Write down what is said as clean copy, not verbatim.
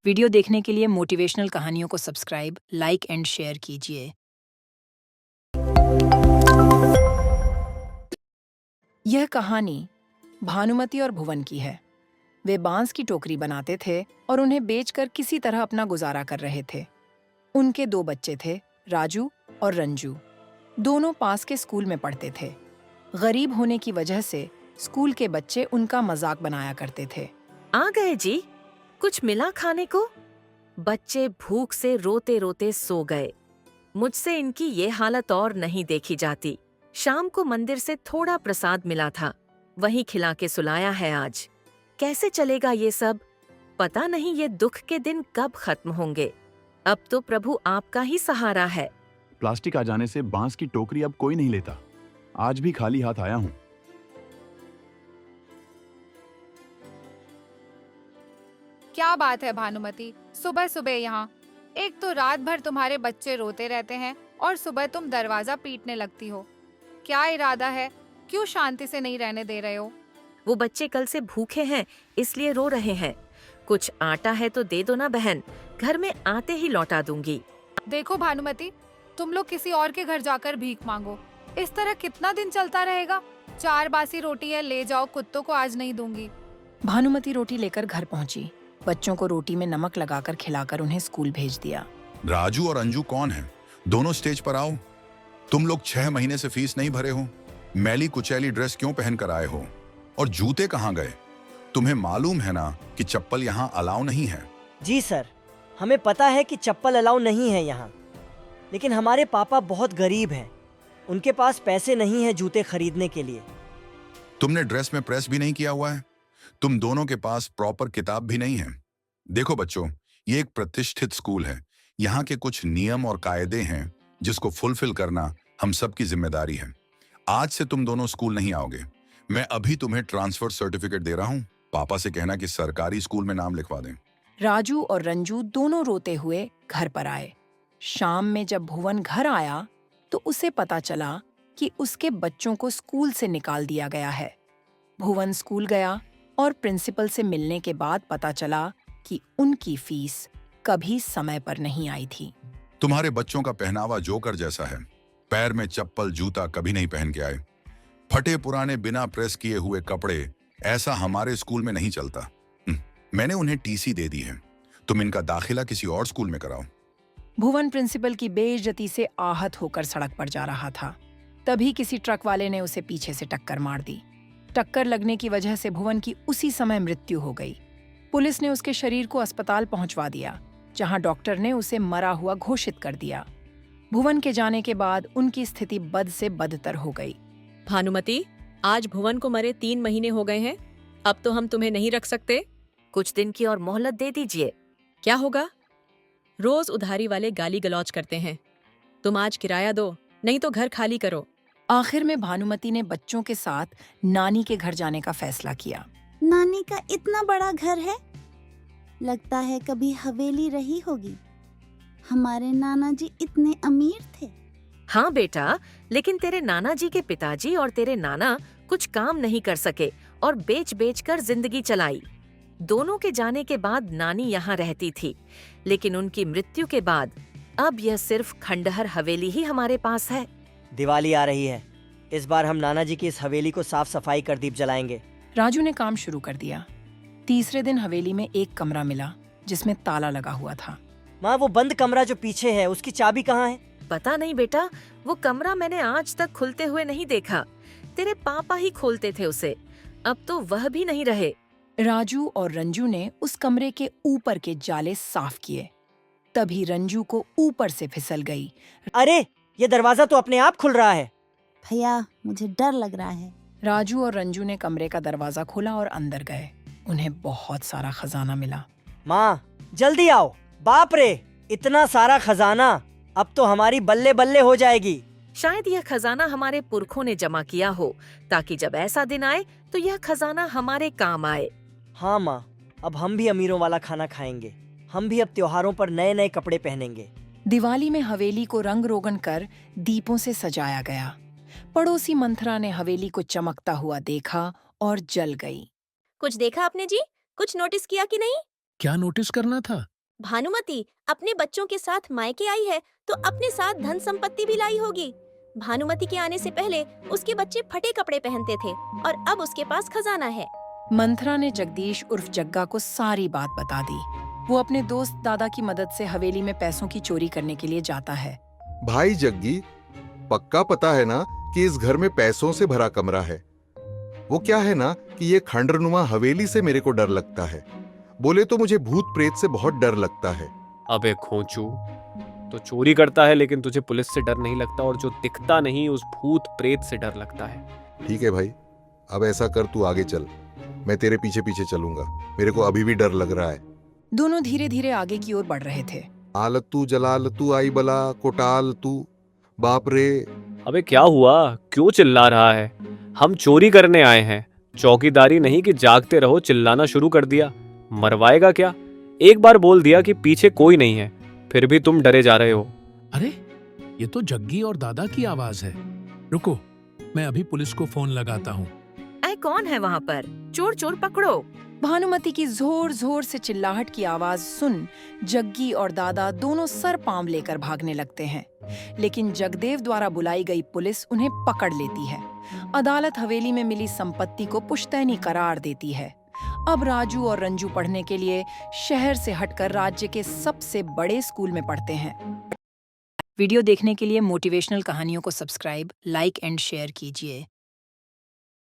Video देखने के लिए मोटिवेशनल कहानियों को सब्सक्राइब, लाइक एंड शेयर कीजिए। यह कहानी भानुमति और भुवन की है। वे बांस की टोकरी बनाते थे और उन्हें बेचकर किसी तरह अपना गुजारा कर रहे थे। उनके 2 बच्चे थे, राजू और रंजू। दोनों पास के स्कूल में पढ़ते थे। गरीब होने की वजह से स्कूल के बच्चे उनका मजाक बनाया करते थे। आ गए जी, कुछ मिला खाने को? बच्चे भूख से रोते रोते सो गए। मुझसे इनकी ये हालत और नहीं देखी जाती। शाम को मंदिर से थोड़ा प्रसाद मिला था, वही खिला के सुलाया है आज। कैसे चलेगा ये सब? पता नहीं ये दुख के दिन कब खत्म होंगे। अब तो प्रभु आपका ही सहारा है। प्लास्टिक आ जाने से बांस की टोकरी अब कोई नहीं लेता। आज भी खाली हाथ आया हूँ। क्या बात है भानुमति, सुबह सुबह यहाँ? एक तो रात भर तुम्हारे बच्चे रोते रहते हैं और सुबह तुम दरवाजा पीटने लगती हो। क्या इरादा है? क्यों शांति से नहीं रहने दे रहे हो? वो बच्चे कल से भूखे हैं, इसलिए रो रहे हैं। कुछ आटा है तो दे दो ना बहन, घर में आते ही लौटा दूंगी। देखो भानुमति, तुम लोग किसी और के घर जाकर भीख मांगो। इस तरह कितना दिन चलता रहेगा? 4 बासी रोटी है, ले जाओ, कुत्तों को आज नहीं दूंगी। भानुमति रोटी लेकर घर पहुंची। बच्चों को रोटी में नमक लगाकर खिलाकर उन्हें स्कूल भेज दिया। राजू और अंजू कौन है? दोनों स्टेज पर आओ। तुम लोग 6 महीने से फीस नहीं भरे हो। मैली कुचैली ड्रेस क्यों पहन कर आए हो? और जूते कहाँ गए? तुम्हें मालूम है ना कि चप्पल यहाँ अलाउ नहीं है। जी सर, हमें पता है कि चप्पल अलाउ नहीं है यहाँ, लेकिन हमारे पापा बहुत गरीब हैं। उनके पास पैसे नहीं है जूते खरीदने के लिए। तुमने ड्रेस में प्रेस भी नहीं किया हुआ है। तुम दोनों के पास प्रॉपर किताब भी नहीं है। देखो बच्चों, ये एक प्रतिष्ठित स्कूल है। यहाँ के कुछ नियम और कायदे हैं जिसको फुलफिल करना हम सबकी जिम्मेदारी है। आज से तुम दोनों स्कूल नहीं आओगे। मैं अभी तुम्हें ट्रांसफर सर्टिफिकेट दे रहा हूँ। पापा से कहना कि सरकारी स्कूल में नाम लिखवा दें। राजू और रंजू दोनों रोते हुए घर पर आए। शाम में जब भुवन घर आया तो उसे पता चला कि उसके बच्चों को स्कूल से निकाल दिया गया है। भुवन स्कूल गया और प्रिंसिपल से मिलने के बाद पता चला कि उनकी फीस कभी समय पर नहीं आई थी। तुम्हारे बच्चों का पहनावा जोकर जैसा है। पैर में चप्पल जूता कभी नहीं पहन के आए। फटे पुराने बिना प्रेस किए हुए कपड़े, ऐसा हमारे स्कूल में नहीं चलता। मैंने उन्हें टीसी दे दी है। तुम इनका दाखिला किसी और स्कूल में कराओ। भुवन प्रिंसिपल की बेइज्जती से आहत होकर सड़क पर जा रहा था। तभी किसी ट्रक वाले ने उसे पीछे से टक्कर मार दी। टक्कर लगने की वजह से भुवन की उसी समय मृत्यु हो गई। पुलिस ने उसके शरीर को अस्पताल पहुंचवा दिया, जहां डॉक्टर ने उसे मरा हुआ घोषित कर दिया। भुवन के जाने के बाद उनकी स्थिति बद से बदतर हो गई। भानुमति, आज भुवन को मरे 3 महीने हो गए हैं। अब तो हम तुम्हें नहीं रख सकते। कुछ दिन की और मोहलत दे दीजिए। क्या होगा? रोज उधारी वाले गाली गलौज करते हैं। तुम आज किराया दो, नहीं तो घर खाली करो। आखिर में भानुमति ने बच्चों के साथ नानी के घर जाने का फैसला किया। नानी का इतना बड़ा घर है, लगता है कभी हवेली रही होगी। हमारे नाना जी इतने अमीर थे। हाँ बेटा, लेकिन तेरे नाना जी के पिताजी और तेरे नाना कुछ काम नहीं कर सके और बेच बेच कर जिंदगी चलाई। दोनों के जाने के बाद नानी यहाँ रहती थी, लेकिन उनकी मृत्यु के बाद अब यह सिर्फ खंडहर हवेली ही हमारे पास है। दिवाली आ रही है, इस बार हम नाना जी की इस हवेली को साफ सफाई कर दीप जलाएंगे। राजू ने काम शुरू कर दिया। तीसरे दिन हवेली में एक कमरा मिला जिसमें ताला लगा हुआ था। माँ, वो बंद कमरा जो पीछे है, उसकी चाबी कहाँ है? पता नहीं बेटा, वो कमरा मैंने आज तक खुलते हुए नहीं देखा। तेरे पापा ही खोलते थे उसे। अब तो वह भी नहीं रहे। राजू और रंजू ने उस कमरे के ऊपर के जाले साफ किए। तभी रंजू को ऊपर से फिसल गई। अरे, ये दरवाजा तो अपने आप खुल रहा है। भैया, मुझे डर लग रहा है। राजू और रंजू ने कमरे का दरवाजा खोला और अंदर गए। उन्हें बहुत सारा खजाना मिला। माँ, जल्दी आओ। बाप रे, इतना सारा खजाना! अब तो हमारी बल्ले बल्ले हो जाएगी। शायद यह खजाना हमारे पुरखों ने जमा किया हो, ताकि जब ऐसा दिन आए तो यह खजाना हमारे काम आए। हाँ माँ, अब हम भी अमीरों वाला खाना खाएंगे। हम भी अब त्योहारों पर नए नए कपड़े पहनेंगे। दिवाली में हवेली को रंग रोगन कर दीपों से सजाया गया। पड़ोसी मंथरा ने हवेली को चमकता हुआ देखा और जल गई। कुछ देखा आपने जी? कुछ नोटिस किया कि नहीं? क्या नोटिस करना था? भानुमति अपने बच्चों के साथ मायके आई है तो अपने साथ धन संपत्ति भी लाई होगी। भानुमति के आने से पहले उसके बच्चे फटे कपड़े पहनते थे और अब उसके पास खजाना है। मंथरा ने जगदीश उर्फ जग्गा को सारी बात बता दी। वो अपने दोस्त दादा की मदद से हवेली में पैसों की चोरी करने के लिए जाता है। भाई जग्गी, पक्का पता है ना कि इस घर में पैसों से भरा कमरा है। वो क्या है ना कि ये खंडरनुमा हवेली से मेरे को डर लगता है। बोले तो मुझे भूत प्रेत से बहुत डर लगता है। अबे खोंचू, तो चोरी करता है लेकिन तुझे पुलिस से डर नहीं लगता, और जो दिखता नहीं उस भूत प्रेत से डर लगता है। ठीक है भाई, अब ऐसा कर, तू आगे चल, मैं तेरे पीछे पीछे चलूंगा। मेरे को अभी भी डर लग रहा है। दोनों धीरे धीरे आगे की ओर बढ़ रहे थे। आलतू जलालतू आई बला कोटाल तू, बाप रे। अबे क्या हुआ, क्यों चिल्ला रहा है? हम चोरी करने आए हैं, चौकीदारी नहीं कि जागते रहो। चिल्लाना शुरू कर दिया, मरवाएगा क्या? एक बार बोल दिया कि पीछे कोई नहीं है, फिर भी तुम डरे जा रहे हो। अरे ये तो जग्गी और दादा की आवाज है। रुको, मैं अभी पुलिस को फोन लगाता हूँ। ऐ कौन है वहाँ पर? चोर चोर पकड़ो। भानुमति की जोर जोर से चिल्लाहट की आवाज सुन जग्गी और दादा दोनों सर पांव लेकर भागने लगते हैं, लेकिन जगदेव द्वारा बुलाई गई पुलिस उन्हें पकड़ लेती है। अदालत हवेली में मिली संपत्ति को पुश्तैनी करार देती है। अब राजू और रंजू पढ़ने के लिए शहर से हटकर राज्य के सबसे बड़े स्कूल में पढ़ते हैं। वीडियो देखने के लिए मोटिवेशनल कहानियों को सब्सक्राइब, लाइक एंड शेयर कीजिए।